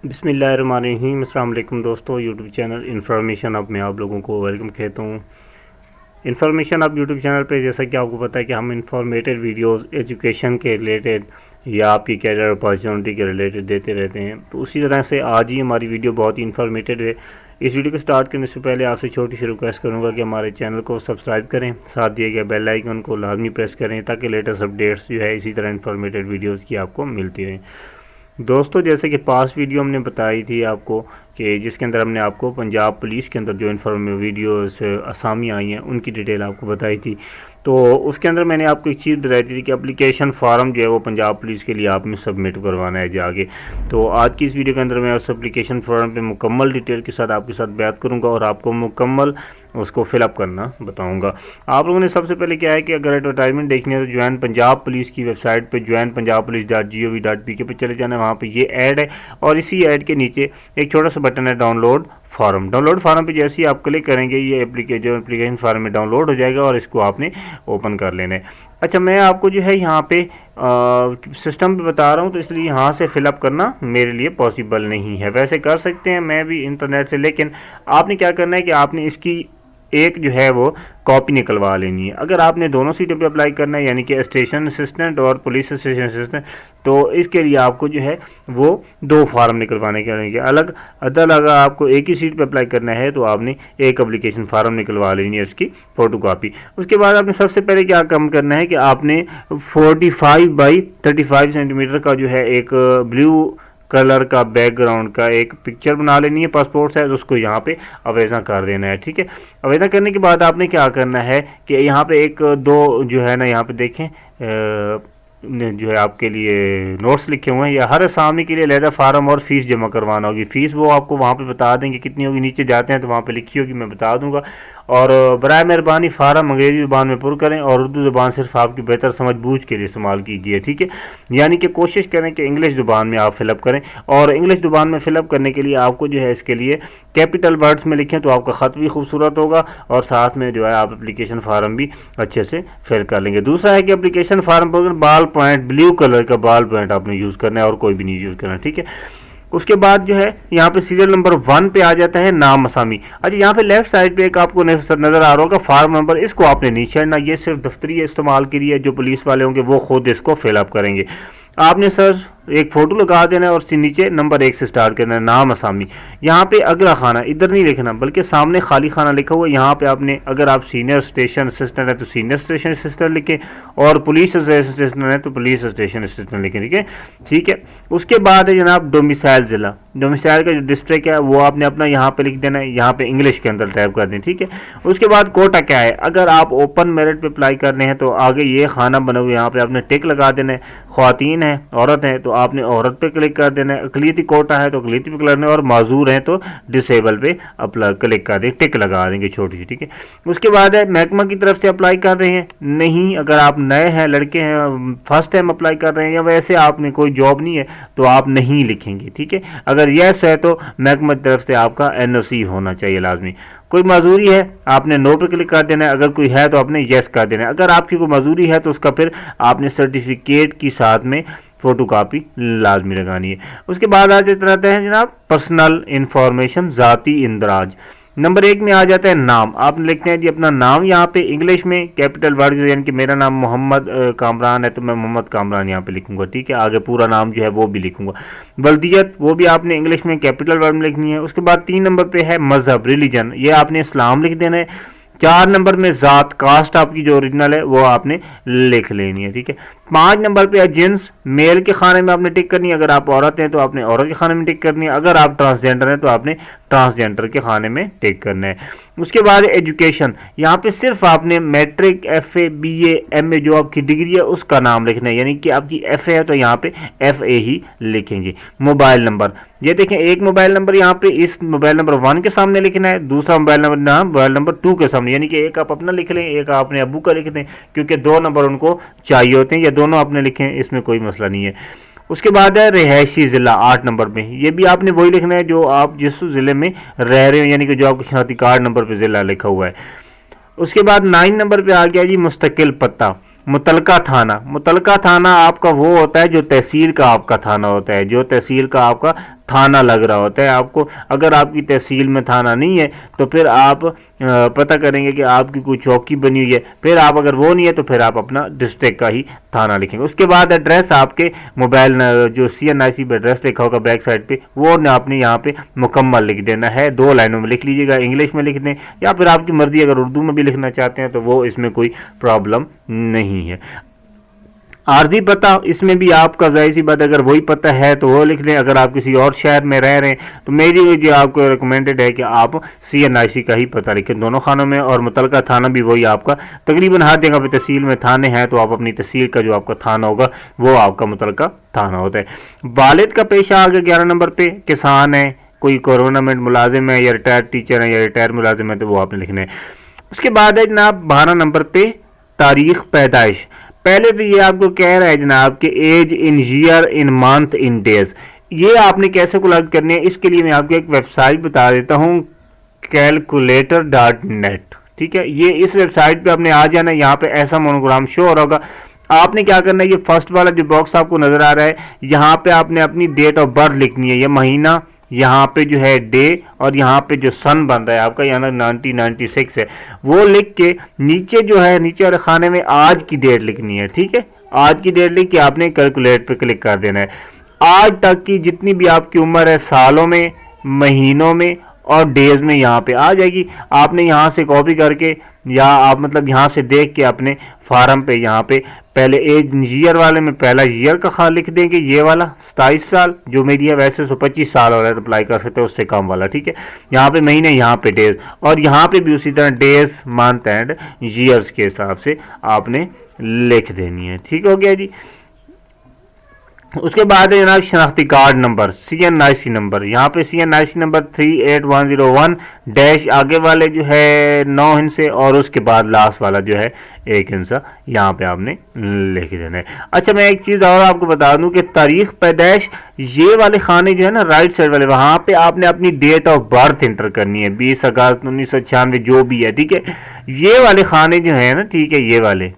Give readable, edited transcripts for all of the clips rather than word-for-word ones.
بسم اللہ الرحمن الرحیم۔ السلام علیکم دوستو، یوٹیوب چینل انفارمیشن اب میں آپ لوگوں کو ویلکم کہتا ہوں۔ انفارمیشن اب یوٹیوب چینل پہ جیسا کہ آپ کو پتہ ہے کہ ہم انفارمیٹیو ویڈیوز ایجوکیشن کے ریلیٹڈ یا آپ کی کیریئر اپارچونٹی کے ریلیٹڈ دیتے رہتے ہیں، تو اسی طرح سے آج ہی ہماری ویڈیو بہت ہی انفارمیٹیو ہے۔ اس ویڈیو کو سٹارٹ کرنے سے پہلے آپ سے چھوٹی سی ریکویسٹ کروں گا کہ ہمارے چینل کو سبسکرائب کریں، ساتھ دیے گئے بیل آئیکن کو لازمی پریس کریں تاکہ لیٹسٹ اپڈیٹس جو ہے اسی طرح انفارمیٹیو ویڈیوز کی آپ کو ملتی رہیں۔ دوستو، جیسے کہ پاس ویڈیو ہم نے بتائی تھی آپ کو کہ جس کے اندر ہم نے آپ کو پنجاب پولیس کے اندر جو ویڈیوز اسامی آئی ہیں ان کی ڈیٹیل آپ کو بتائی تھی، تو اس کے اندر میں نے آپ کو ایک چیز بتائی تھی کہ اپلیکیشن فارم جو ہے وہ پنجاب پولیس کے لیے آپ نے سبمٹ کروانا ہے جا کے۔ تو آج کی اس ویڈیو کے اندر میں اس اپلیکیشن فارم پہ مکمل ڈیٹیل کے ساتھ آپ کے ساتھ بیان کروں گا اور آپ کو مکمل اس کو فل اپ کرنا بتاؤں گا۔ آپ لوگوں نے سب سے پہلے کیا ہے کہ اگر ایڈورٹائزمنٹ دیکھنی ہے تو جوائن پنجاب پولیس کی ویب سائٹ پہ joinpunjabpolice.gov.pk پہ چلے جانا ہے، وہاں پہ یہ ایڈ ہے اور اسی ایڈ کے نیچے ایک چھوٹا سا بٹن ہے download form. Download form پہ جیسے ہی آپ کلک کریں گے یہ اپلیکیشن فارم میں ڈاؤن لوڈ ہو جائے گا اور اس کو آپ نے اوپن کر لینا ہے۔ اچھا، میں آپ کو جو ہے یہاں پہ سسٹم پہ بتا رہا ہوں تو اس لیے یہاں سے فل اپ کرنا میرے لیے پاسبل نہیں ہے۔ ویسے کر سکتے ہیں میں بھی انٹرنیٹ سے، لیکن آپ نے کیا کرنا ہے کہ آپ نے اس کی ایک جو ہے وہ کاپی نکلوا لینی ہے۔ اگر آپ نے دونوں سیٹوں پہ اپلائی کرنا ہے یعنی کہ اسٹیشن اسسٹنٹ اور پولیس اسٹیشن اسسٹنٹ، تو اس کے لیے آپ کو جو ہے وہ دو فارم نکلوانے کے الگ اگر آپ کو ایک ہی سیٹ پہ اپلائی کرنا ہے تو آپ نے ایک اپلیکیشن فارم نکلوا لینی ہے اس کی فوٹو کاپی۔ اس کے بعد آپ نے سب سے پہلے کیا کام کرنا ہے کہ آپ نے 45 بائی 35 سینٹی میٹر کا جو ہے ایک بلیو کلر کا بیک گراؤنڈ کا ایک پکچر بنا لینی ہے پاسپورٹ سائز، اس کو یہاں پہ اویزا کر دینا ہے، ٹھیک ہے۔ اویزا کرنے کے بعد آپ نے کیا کرنا ہے کہ یہاں پہ ایک دو جو ہے نا، یہاں پہ دیکھیں جو ہے آپ کے لیے نوٹس لکھے ہوئے ہیں، یا ہر اسامی کے لیے علیحدہ فارم اور فیس جمع کروانا ہوگی۔ فیس وہ آپ کو وہاں پہ بتا دیں گے کتنی ہوگی، نیچے جاتے ہیں تو وہاں پہ لکھی ہوگی، میں بتا دوں گا۔ اور برائے مہربانی فارم انگریزی زبان میں پر کریں اور اردو زبان صرف آپ کی بہتر سمجھ بوجھ کے لیے استعمال کیجیے، ٹھیک ہے۔ یعنی کہ کوشش کریں کہ انگلش زبان میں آپ فل اپ کریں، اور انگلش زبان میں فل اپ کرنے کے لیے آپ کو جو ہے اس کے لیے کیپٹل ورڈز میں لکھیں تو آپ کا خط بھی خوبصورت ہوگا اور ساتھ میں جو ہے آپ اپلیکیشن فارم بھی اچھے سے فل کر لیں گے۔ دوسرا ہے کہ اپلیکیشن فارم پر بال پوائنٹ بلیو کلر کا بال پوائنٹ آپ نے یوز کرنا ہے اور کوئی بھی نہیں یوز کرنا، ٹھیک ہے۔ اس کے بعد جو ہے یہاں پہ سیریل نمبر 1 پہ آ جاتا ہے نام اسامی۔ اچھا، یہاں پہ لیفٹ سائڈ پہ ایک آپ کو نظر آ رہا ہوگا فارم نمبر، اس کو آپ نے نہیں چھیڑنا، یہ صرف دفتری استعمال کے لیے، جو پولیس والے ہوں گے وہ خود اس کو فل اپ کریں گے۔ آپ نے سر ایک فوٹو لگا دینا ہے اور نیچے نمبر 1 سے سٹارٹ کرنا ہے نام اسامی۔ یہاں پہ اگلا خانہ ادھر نہیں لکھنا بلکہ سامنے خالی خانہ لکھا ہوا ہے، یہاں پہ آپ نے اگر آپ سینئر اسٹیشن اسسٹنٹ ہے تو سینئر اسٹیشن اسسٹنٹ لکھیں، اور پولیس اسسٹنٹ ہے تو پولیس اسٹیشن اسسٹنٹ لکھیں، ٹھیک ہے۔ اس کے بعد ہے جناب ڈومیسائل ضلع، ڈومیسائل کا جو ڈسٹرکٹ ہے وہ آپ نے اپنا یہاں پہ لکھ دینا ہے، یہاں پہ انگلش کے اندر ٹائپ کر دیں، ٹھیک ہے۔ اس کے بعد کوٹا کیا ہے، اگر آپ اوپن میرٹ پہ اپلائی کرنے ہیں تو آگے یہ خانہ بنا ہوا ہے، یہاں پہ آپ نے ٹک لگا دینا ہے۔ خواتین ہیں، عورت ہیں تو آپ نے عورت پہ کلک کر دینا ہے، اقلیتی کوٹا ہے تو اقلیتی پہ کلک کرنا ہے، اور معذور ہیں تو ڈسیبل پہ کلک کر دیں، ٹک لگا دیں گے چھوٹی سی، ٹھیک ہے۔ اس کے بعد ہے محکمہ کی طرف سے اپلائی کر رہے ہیں نہیں، اگر آپ نئے ہیں، لڑکے ہیں، فرسٹ ٹائم اپلائی کر رہے ہیں، یا ویسے آپ نے کوئی جاب نہیں ہے تو آپ نہیں لکھیں گے، ٹھیک ہے۔ اگر یس ہے تو محکمہ کی طرف سے آپ کا NOC ہونا چاہیے لازمی۔ کوئی معذوری ہے آپ نے نو پہ کلک کر دینا ہے، اگر کوئی ہے تو آپ نے یس کر دینا ہے۔ اگر آپ کی کوئی معذوری ہے تو اس کا پھر آپ نے سرٹیفکیٹ کی ساتھ میں فوٹو کاپی لازمی لگانی ہے۔ اس کے بعد آ جاتا ہے جناب پرسنل انفارمیشن، ذاتی اندراج۔ نمبر 1 میں آ جاتا ہے نام، آپ نے لکھتے ہیں جی اپنا نام، یہاں پہ انگلش میں کیپٹل ورڈ، یعنی کہ میرا نام محمد کامران ہے تو میں محمد کامران یہاں پہ لکھوں گا، ٹھیک ہے۔ آگے پورا نام جو ہے وہ بھی لکھوں گا۔ بلدیت وہ بھی آپ نے انگلش میں کیپٹل ورڈ میں لکھنی ہے۔ اس کے بعد 3 نمبر پہ ہے مذہب، ریلیجن، یہ آپ نے اسلام لکھ دینا ہے۔ 4 نمبر میں ذات، کاسٹ آپ کی جو اوریجنل ہے وہ آپ نے لکھ لینی ہے، ٹھیک ہے۔ 5 نمبر پہ ہے جنس، میل کے خانے میں آپ نے ٹک کرنی ہے، اگر آپ عورت ہیں تو آپ نے عورت کے خانے میں ٹک کرنی ہے، اگر آپ ٹرانسجینڈر ہیں تو آپ نے ٹرانسجینڈر کے خانے میں ٹک کرنا ہے۔ اس کے بعد ایجوکیشن، یہاں پہ صرف آپ نے میٹرک، FA BA MA جو آپ کی ڈگری ہے اس کا نام لکھنا ہے، یعنی کہ آپ کی FA ہے تو یہاں پہ FA ہی لکھیں گے۔ موبائل نمبر، یہ دیکھیں ایک موبائل نمبر یہاں پہ اس موبائل نمبر 1 کے سامنے لکھنا ہے، دوسرا موبائل نمبر 2 کے سامنے، یعنی کہ ایک آپ اپنا لکھ لیں، ایک آپ نے ابو کا لکھ دیں، کیونکہ 2 نمبر ان کو چاہیے ہوتے ہیں، یا دونوں آپ نے لکھیں، اس میں کوئی مسئلہ نہیں ہے۔ اس کے بعد ہے رہائشی ضلع 8 نمبر میں، یہ بھی آپ نے وہی لکھنا ہے جو آپ جس ضلع میں رہ رہے ہیں، یعنی کہ جو آپ کے شناختی کارڈ نمبر پہ ضلع لکھا ہوا ہے۔ اس کے بعد 9 نمبر پہ آ گیا جی مستقل پتہ، متعلقہ تھانہ۔ متعلقہ تھانہ آپ کا وہ ہوتا ہے جو تحصیل کا آپ کا تھانہ ہوتا ہے، جو تحصیل کا آپ کا تھانہ لگ رہا ہوتا ہے آپ کو. اگر آپ کی تحصیل میں تھانہ نہیں ہے تو پھر آپ پتہ کریں گے کہ آپ کی کوئی چوکی بنی ہوئی ہے, پھر آپ اگر وہ نہیں ہے تو پھر آپ اپنا ڈسٹرکٹ کا ہی تھانہ لکھیں گے. اس کے بعد ایڈریس آپ کے موبائل جو CNIC پہ ایڈریس لکھا ہوگا بیک سائڈ پہ, وہ آپ نے یہاں پہ مکمل لکھ دینا ہے. 2 لائنوں میں لکھ لیجیے گا, انگلش میں لکھ دیں یا پھر آپ کی مرضی, اگر اردو میں بھی لکھنا چاہتے ہیں تو وہ اس میں کوئی پرابلم نہیں ہے. عارضی پتہ اس میں بھی آپ کا ظاہر سی بات اگر وہی پتہ ہے تو وہ لکھ لیں. اگر آپ کسی اور شہر میں رہ رہے ہیں تو میری جو آپ کو ریکمینڈڈ ہے کہ آپ CNIC کا ہی پتہ لکھیں دونوں خانوں میں, اور متعلقہ تھانہ بھی وہی آپ کا. تقریباً ہر جگہ پہ تحصیل میں تھانے ہیں تو آپ اپنی تحصیل کا جو آپ کا تھانہ ہوگا وہ آپ کا متعلقہ تھانہ ہوتا ہے. والد کا پیشہ آگے 11 نمبر پہ, کسان ہے, کوئی گورنمنٹ ملازم ہے یا ریٹائرڈ ٹیچر ہے یا ریٹائر ملازم ہے تو وہ آپ نے لکھنا ہے. اس کے بعد ہے جناب 12 نمبر پہ تاریخ پیدائش. پہلے تو یہ آپ کو کہہ رہا ہے جناب کہ age in year in month in days, یہ آپ نے کیسے کیلکولیٹ کرنی ہے. اس کے لیے میں آپ کو ایک ویب سائٹ بتا دیتا ہوں, calculator.net. ٹھیک ہے, یہ اس ویب سائٹ پہ آپ نے آ جانا ہے. یہاں پہ ایسا مونوگرام شو ہو رہا ہوگا. آپ نے کیا کرنا ہے, یہ فرسٹ والا جو باکس آپ کو نظر آ رہا ہے یہاں پہ آپ نے اپنی ڈیٹ آف برتھ لکھنی ہے, یہ مہینہ, یہاں پہ جو ہے ڈے, اور یہاں پہ جو سن بن رہا ہے آپ کا یہاں 1996 ہے, وہ لکھ کے نیچے جو ہے نیچے والے خانے میں آج کی ڈیٹ لکھنی ہے. ٹھیک ہے, آج کی ڈیٹ لکھ کے آپ نے کیلکولیٹ پہ کلک کر دینا ہے. آج تک کی جتنی بھی آپ کی عمر ہے سالوں میں, مہینوں میں اور ڈیز میں یہاں پہ آ جائے گی. آپ نے یہاں سے کاپی کر کے یا آپ مطلب یہاں سے دیکھ کے اپنے فارم پہ یہاں پہ پہلے ایج ایئر والے میں پہلا ایئر کا خان لکھ دیں گے, یہ والا 27 سال جو میری ہے, ویسے 25 سال ہو رہا ہے اپلائی کر سکتے ہیں, اس سے کم والا. ٹھیک ہے, یہاں پہ مہینے, یہاں پہ ڈیز, اور یہاں پہ بھی اسی طرح ڈیز, منتھ اینڈ ایئرس کے حساب سے آپ نے لکھ دینی ہے. ٹھیک ہو گیا جی. اس کے بعد ہے جناب شناختی کارڈ نمبر, CNIC نمبر. یہاں پہ CNIC نمبر 38101 ڈیش آگے والے جو ہے 9 ہندسے اور اس کے بعد لاسٹ والا جو ہے 1 ہندسہ یہاں پہ آپ نے لکھ دینا ہے. اچھا میں ایک چیز اور آپ کو بتا دوں کہ تاریخ پیدائش یہ والے خانے جو ہے نا رائٹ سائڈ والے, وہاں پہ آپ نے اپنی ڈیٹ آف برتھ انٹر کرنی ہے, 20 اگست 1996 جو بھی ہے. ٹھیک ہے, یہ والے خانے جو ہیں نا, ٹھیک ہے, یہ والے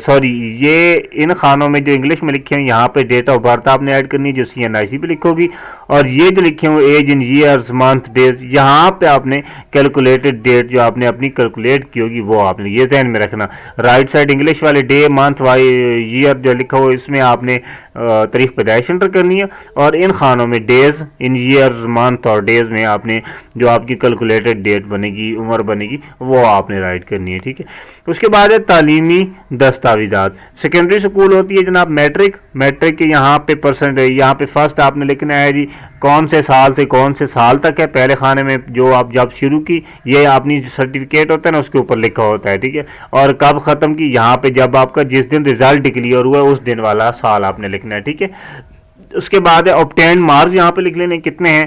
سوری یہ ان خانوں میں جو انگلش میں لکھے ہیں یہاں پہ ڈیٹ آف برتھ آپ نے ایڈ کرنی ہے جو CNIC پہ لکھو گی, اور یہ جو لکھے ہوئے ایج ان ایئرز منتھ ڈیز یہاں پہ آپ نے کیلکولیٹڈ ڈیٹ جو آپ نے اپنی کیلکولیٹ کی ہوگی وہ آپ نے یہ ذہن میں رکھنا. رائٹ سائڈ انگلش والے ڈے, منتھ, ایئر جو لکھا ہو اس میں آپ نے تاریخ پیدائش انٹر کرنی ہے, اور ان خانوں میں ڈیز, ان ایئرز, منتھ اور ڈیز میں آپ نے جو آپ کی کیلکولیٹڈ ڈیٹ بنے گی, عمر بنے گی, وہ آپ نے رائٹ کرنی ہے. ٹھیک ہے, اس کے بعد ہے تعلیمی دستاویزات. سیکنڈری سکول ہوتی ہے جناب میٹرک, میٹرک کے یہاں پہ پرسنٹ, یہاں پہ فرسٹ آپ نے لکھنا ہے جی کون سے سال سے کون سے سال تک ہے. پہلے خانے میں جو آپ جب شروع کی یہ اپنی سرٹیفکیٹ ہوتا ہے نا اس کے اوپر لکھا ہوتا ہے. ٹھیک ہے, اور کب ختم کی یہاں پہ جب آپ کا جس دن ریزلٹ ڈکلیئر ہوا ہے اس دن والا سال آپ نے لکھنا ہے. ٹھیک ہے, اس کے بعد ہے اوبٹینڈ مارکس, یہاں پہ لکھ لینے کتنے ہیں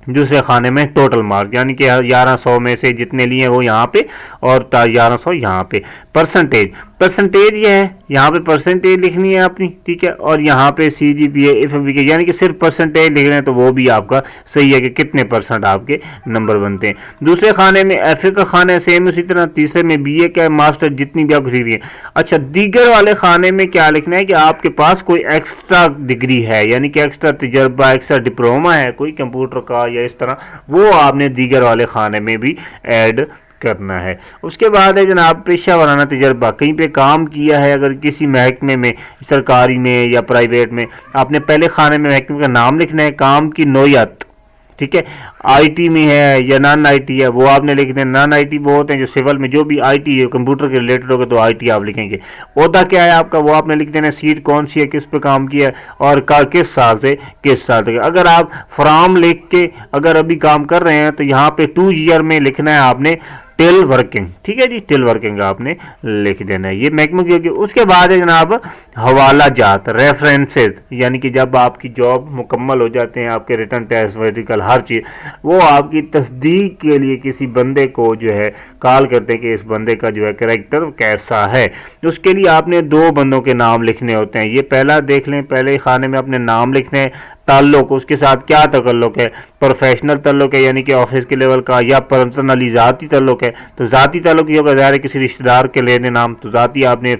دوسرے خانے میں ٹوٹل مارک, یعنی کہ 1100 میں سے جتنے لیے وہ یہاں پہ, اور 1100 یہاں پہ. پرسنٹیج, پرسنٹیج یہ ہے یہاں پہ پرسنٹیج لکھنی ہے اپنی. ٹھیک ہے, اور یہاں پہ CGPA FFP یعنی کہ صرف پرسنٹیج لکھ رہے ہیں تو وہ بھی آپ کا صحیح ہے کہ کتنے پرسنٹ آپ کے نمبر بنتے ہیں. دوسرے خانے میں FA کا خانہ ہے سیم اسی طرح, تیسرے میں BA کا ماسٹر جتنی بھی آپ خرید رہی ہیں. اچھا دیگر والے خانے میں کیا لکھنا ہے کہ آپ کے پاس کوئی ایکسٹرا ڈگری ہے, یعنی کہ ایکسٹرا تجربہ, ایکسٹرا ڈپلوما ہے کوئی کمپیوٹر کا یا اس طرح, وہ آپ نے دیگر والے خانے میں بھی ایڈ کرنا ہے. اس کے بعد ہے جناب پیشہ ورانہ تجربہ, کہیں پہ کام کیا ہے اگر کسی محکمے میں, سرکاری میں یا پرائیویٹ میں, آپ نے پہلے خانے میں محکمے کا نام لکھنا ہے, کام کی نوعیت. ٹھیک ہے, IT میں ہے یا نان IT ہے وہ آپ نے لکھنا ہے. نان IT وہ ہوتے ہیں جو سول میں, جو بھی IT ہے کمپیوٹر کے ریلیٹڈ ہوگا تو IT آپ لکھیں گے. عہدہ کیا ہے آپ کا وہ آپ نے لکھ دینا ہے, سیٹ کون سی ہے, کس پہ کام کیا ہے, اور کس سال سے کس سال تک. اگر آپ فرام لکھ کے اگر ابھی کام کر رہے ہیں تو یہاں پہ 2 ایئر میں لکھنا ہے آپ نے ٹل ورکنگ. ٹھیک ہے جی, ٹل ورکنگ آپ نے لکھ دینا ہے, یہ محکمہ کی. اس کے بعد ہے جناب حوالہ جات, ریفرنسز, یعنی کہ جب آپ کی جاب مکمل ہو جاتے ہیں, آپ کے ریٹرن ٹیسٹ میڈیکل ہر چیز, وہ آپ کی تصدیق کے لیے کسی بندے کو جو ہے کال کرتے ہیں کہ اس بندے کا جو ہے کریکٹر کیسا ہے. اس کے لیے آپ نے 2 بندوں کے نام لکھنے ہوتے ہیں. یہ پہلا دیکھ لیں, پہلے خانے میں اپنے نام لکھنے ہیں, تعلق، اس کے ساتھ کیا تعلق ہے، پروفیشنل تعلق ہے یعنی کہ آفس کے لیول کا، یا پرسنلی ذاتی تعلق ہے. تو ذاتی تعلق یہ ہوگا ظاہر ہے کسی رشتہ دار کے لینے نام، تو ذاتی آپ نے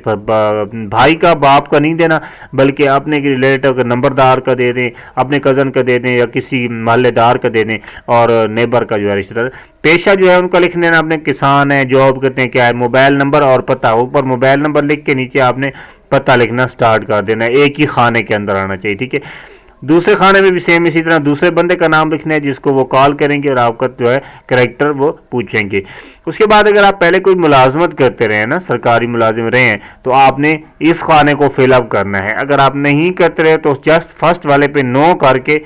بھائی کا باپ کا نہیں دینا بلکہ اپنے ریلیٹو کا نمبردار کا دے دیں، اپنے کزن کا دے دیں یا کسی محلے دار کا دے دیں، اور نیبر کا جو ہے رشتہ دار. پیشہ جو ہے ان کا لکھ لینا اپنے، کسان ہے، جاب کرتے ہیں، کیا ہے، موبائل نمبر اور پتہ، اوپر موبائل نمبر لکھ کے نیچے آپ نے پتہ لکھنا سٹارٹ کر دینا ہے، ایک ہی خانے کے اندر آنا چاہیے. ٹھیک ہے. دوسرے خانے میں بھی سیم اسی طرح دوسرے بندے کا نام لکھنا ہے جس کو وہ کال کریں گے اور آپ کا جو ہے کریکٹر وہ پوچھیں گے. اس کے بعد اگر آپ پہلے کوئی ملازمت کرتے رہے نا، سرکاری ملازم رہے ہیں، تو آپ نے اس خانے کو فل اپ کرنا ہے. اگر آپ نہیں کرتے رہے تو جسٹ فرسٹ والے پہ نو کر کے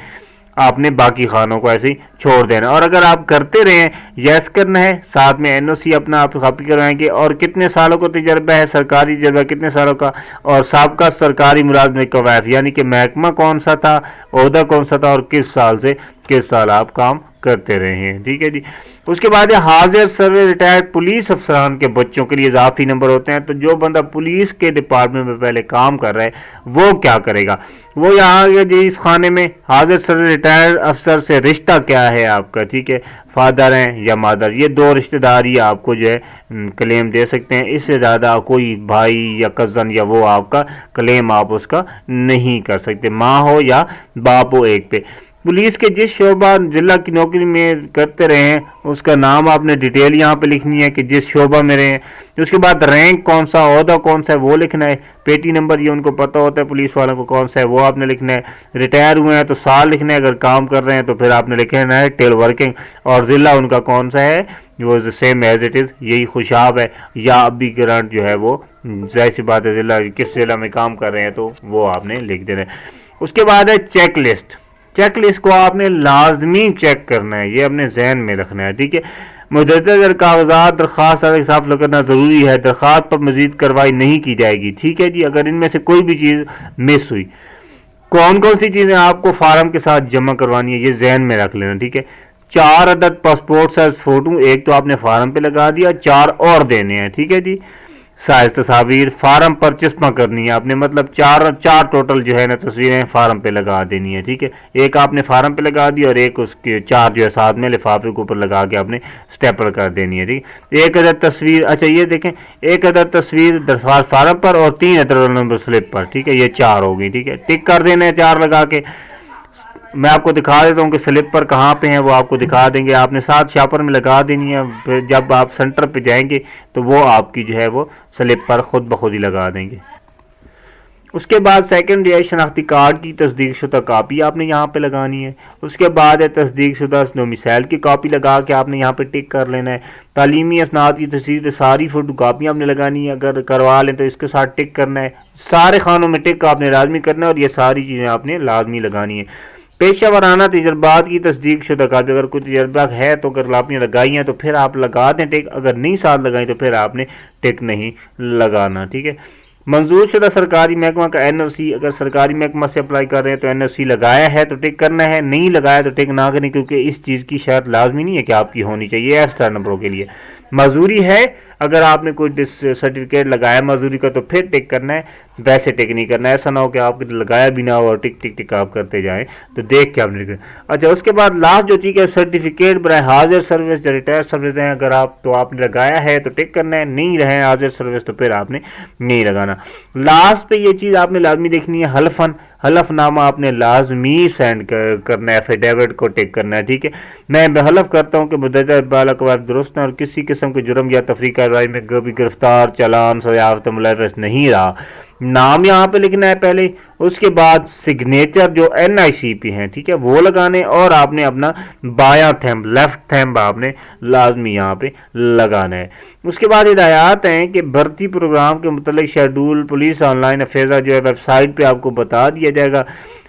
آپ نے باقی خانوں کو ایسے ہی چھوڑ دینا. اور اگر آپ کرتے رہے ہیں یس کرنا ہے، ساتھ میں این او سی اپنا آپ کاپی کروائیں گے، اور کتنے سالوں کو تجربہ ہے، سرکاری تجربہ کتنے سالوں کا، اور سابقہ سرکاری ملازمت کا ویف یعنی کہ محکمہ کون سا تھا، عہدہ کون سا تھا، اور کس سال سے کس سال آپ کام کرتے رہے ہیں. ٹھیک ہے جی. اس کے بعد حاضر سروس ریٹائرڈ پولیس افسران کے بچوں کے لیے اضافی نمبر ہوتے ہیں. تو جو بندہ پولیس کے ڈپارٹمنٹ میں پہلے کام کر رہا ہے وہ کیا کرے گا، وہ یہاں جی اس خانے میں حاضر سروس ریٹائرڈ افسر سے رشتہ کیا ہے آپ کا. ٹھیک ہے. فادر ہیں یا مادر، یہ دو رشتہ دار ہی آپ کو جو ہے کلیم دے سکتے ہیں. اس سے زیادہ کوئی بھائی یا کزن یا وہ آپ کا کلیم آپ اس کا نہیں کر سکتے، ماں ہو یا باپ ہو ایک پہ. پولیس کے جس شعبہ ضلع کی نوکری میں کرتے رہے ہیں اس کا نام آپ نے ڈیٹیل یہاں پہ لکھنی ہے کہ جس شعبہ میں رہے ہیں. اس کے بعد رینک کون سا، عہدہ کون سا ہے وہ لکھنا ہے. پیٹی نمبر یہ ان کو پتہ ہوتا ہے پولیس والوں کو کون سا ہے وہ آپ نے لکھنا ہے. ریٹائر ہوئے ہیں تو سال لکھنا ہے، اگر کام کر رہے ہیں تو پھر آپ نے لکھنا ہے ٹیل ورکنگ، اور ضلع ان کا کون سا ہے وہ سیم ایز اٹ از یہی خوشاب ہے، یا ابھی کرنٹ جو ہے وہ ظاہر سی بات ہے ضلع کس ضلع میں کام کر رہے ہیں تو وہ آپ نے لکھ دینا ہے. اس کے بعد ہے چیک لسٹ. چیک لسٹ کو آپ نے لازمی چیک کرنا ہے، یہ اپنے ذہن میں رکھنا ہے. ٹھیک ہے. مدرجہ کاغذات درخواست صاف کرنا ضروری ہے، درخواست پر مزید کارروائی نہیں کی جائے گی. ٹھیک ہے جی. اگر ان میں سے کوئی بھی چیز مس ہوئی، کون کون سی چیزیں آپ کو فارم کے ساتھ جمع کروانی ہے یہ ذہن میں رکھ لینا. ٹھیک ہے. 4 عدد پاسپورٹ سائز فوٹو، ایک تو آپ نے فارم پہ لگا دیا، 4 اور دینے ہیں. ٹھیک ہے جی. سائز تصاویر فارم پر چسپاں کرنی ہے آپ نے، مطلب 4 ٹوٹل جو ہے نا تصویریں فارم پہ لگا دینی ہے. ٹھیک ہے. ایک آپ نے فارم پہ لگا دی اور ایک اس کے 4 جو ہے ساتھ میں لفافے کے اوپر لگا کے آپ نے سٹیپل کر دینی ہے. ٹھیک. ایک عدد تصویر، اچھا یہ دیکھیں، ایک عدد تصویر درخواست فارم پر اور 3 عدد رول نمبر سلپ پر. ٹھیک ہے. یہ 4 ہو گئی. ٹھیک ہے. ٹک کر دینا ہے 4 لگا کے. میں آپ کو دکھا دیتا ہوں کہ سلپ پر کہاں پہ ہیں، وہ آپ کو دکھا دیں گے. آپ نے ساتھ شاپر میں لگا دینی ہے، پھر جب آپ سینٹر پہ جائیں گے تو وہ آپ کی جو ہے وہ سلپ پر خود بخود ہی لگا دیں گے. اس کے بعد سیکنڈ ہے شناختی کارڈ کی تصدیق شدہ کاپی آپ نے یہاں پہ لگانی ہے. اس کے بعد ہے تصدیق شدہ ڈومیسائل کی کاپی لگا کے آپ نے یہاں پہ ٹک کر لینا ہے. تعلیمی اسناد کی تصدیق ساری فوٹو کاپی آپ نے لگانی ہے، اگر کروا لیں تو اس کے ساتھ ٹک کرنا ہے. سارے خانوں میں ٹک آپ نے لازمی کرنا ہے اور یہ ساری چیزیں آپ نے لازمی لگانی ہے. پیشہ ورانہ تجربات کی تصدیق شدہ کاپی، اگر کوئی تجربہ ہے تو اگر آپ نے لگائی ہیں تو پھر آپ لگا دیں ٹک، اگر نہیں ساتھ لگائیں تو پھر آپ نے ٹک نہیں لگانا. ٹھیک ہے. منظور شدہ سرکاری محکمہ کا این او سی، اگر سرکاری محکمہ سے اپلائی کر رہے ہیں تو این او سی لگایا ہے تو ٹک کرنا ہے، نہیں لگایا تو ٹک نہ کریں، کیونکہ اس چیز کی شرط لازمی نہیں ہے کہ آپ کی ہونی چاہیے ایکسٹرا نمبروں کے لیے. معذوری ہے، اگر آپ نے کوئی سرٹیفکیٹ لگایا معذوری کا تو پھر ٹک کرنا ہے، ویسے ٹک نہیں کرنا. ایسا نہ ہو کہ آپ لگایا بھی نہ ہو اور ٹک ٹک ٹک آپ کرتے جائیں تو دیکھ کے آپ نے. اچھا اس کے بعد لاسٹ جو ٹھیک ہے سرٹیفکیٹ برائے حاضر سروس یا ریٹائر سروس ہیں، اگر آپ تو آپ نے لگایا ہے تو ٹک کرنا ہے، نہیں رہے حاضر سروس تو پھر آپ نے نہیں لگانا. لاسٹ پہ یہ چیز آپ نے لازمی دیکھنی ہے، حلف نامہ آپ نے لازمی سینڈ کرنا ہے، ایفیڈیوٹ کو ٹک کرنا ہے. ٹھیک ہے. میں حلف کرتا ہوں کہ مدرجہ بالاقوال درست ہے اور کسی قسم کے جرم یا تفریق کارروائی میں کبھی گرفتار، چالان، سزایافتہ ملوث نہیں رہا. نام یہاں پہ لکھنا ہے پہلے، اس کے بعد سگنیچر جو این آئی سی پی ہیں ٹھیک ہے وہ لگانے، اور آپ نے اپنا بایاں تھمب لیفٹ تھمب آپ نے لازمی یہاں پہ لگانا ہے. اس کے بعد ہدایات ہیں کہ بھرتی پروگرام کے متعلق شیڈول پولیس آن لائن افیزہ جو ہے ویب سائٹ پہ آپ کو بتا دیا جائے گا.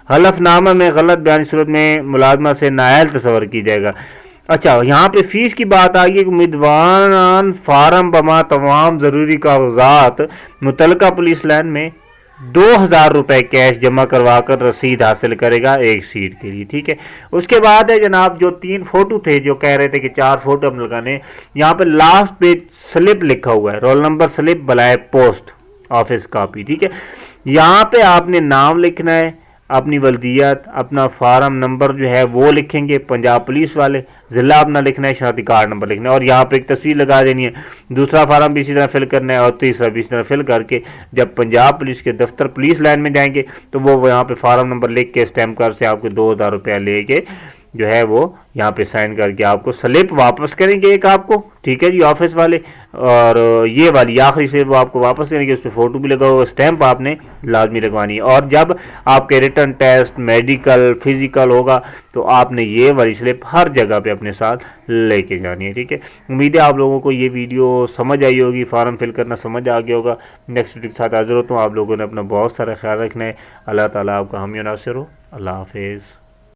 حلف نامہ میں غلط بیانی صورت میں ملازمہ سے نااہل تصور کی جائے گا. اچھا یہاں پہ فیس کی بات آئی ہے کہ امیدواران فارم بما تمام ضروری کاغذات متعلقہ پولیس لائن میں 2000 روپے کیش جمع کروا کر رسید حاصل کرے گا ایک سیٹ کے لیے. ٹھیک ہے. اس کے بعد ہے جناب جو 3 فوٹو تھے جو کہہ رہے تھے کہ 4 فوٹو ہم لگانے، یہاں پہ لاسٹ پہ سلپ لکھا ہوا ہے، رول نمبر سلپ بلائے پوسٹ آفس کاپی. ٹھیک ہے. یہاں پہ آپ نے نام لکھنا ہے، اپنی ولدیت، اپنا فارم نمبر جو ہے وہ لکھیں گے پنجاب پولیس والے، ضلع اپنا لکھنا ہے، شناختی کارڈ نمبر لکھنا ہے، اور یہاں پہ ایک تصویر لگا دینی ہے۔ دوسرا فارم بھی اسی طرح فل کرنا ہے، اور تیسرا بھی اسی طرح فل کر کے جب پنجاب پولیس کے دفتر پولیس لائن میں جائیں گے تو وہ یہاں پہ فارم نمبر لکھ کے اسٹیمپ کر سے آپ کو 2000 روپیہ لے کے جو ہے وہ یہاں پہ سائن کر کے آپ کو سلپ واپس کریں گے ایک آپ کو، ٹھیک ہے جی، آفس والے، اور یہ والی آخری سے وہ آپ کو واپس کریں گے، اس پہ فوٹو بھی لگا ہوگا، اسٹیمپ آپ نے لازمی لگوانی ہے، اور جب آپ کے ریٹن ٹیسٹ، میڈیکل، فزیکل ہوگا تو آپ نے یہ والی سلپ ہر جگہ پہ اپنے ساتھ لے کے جانی ہے، ٹھیک ہے۔ امید ہے آپ لوگوں کو یہ ویڈیو سمجھ آئی ہوگی، فارم فل کرنا سمجھ آ گیا ہوگا۔ نیکسٹ ویڈیو کے ساتھ حاضر ہوتا ہوں، آپ لوگوں نے اپنا بہت سارا خیال رکھنا ہے۔ اللہ تعالیٰ آپ کا حامی و ناصر ہو۔ اللہ حافظ۔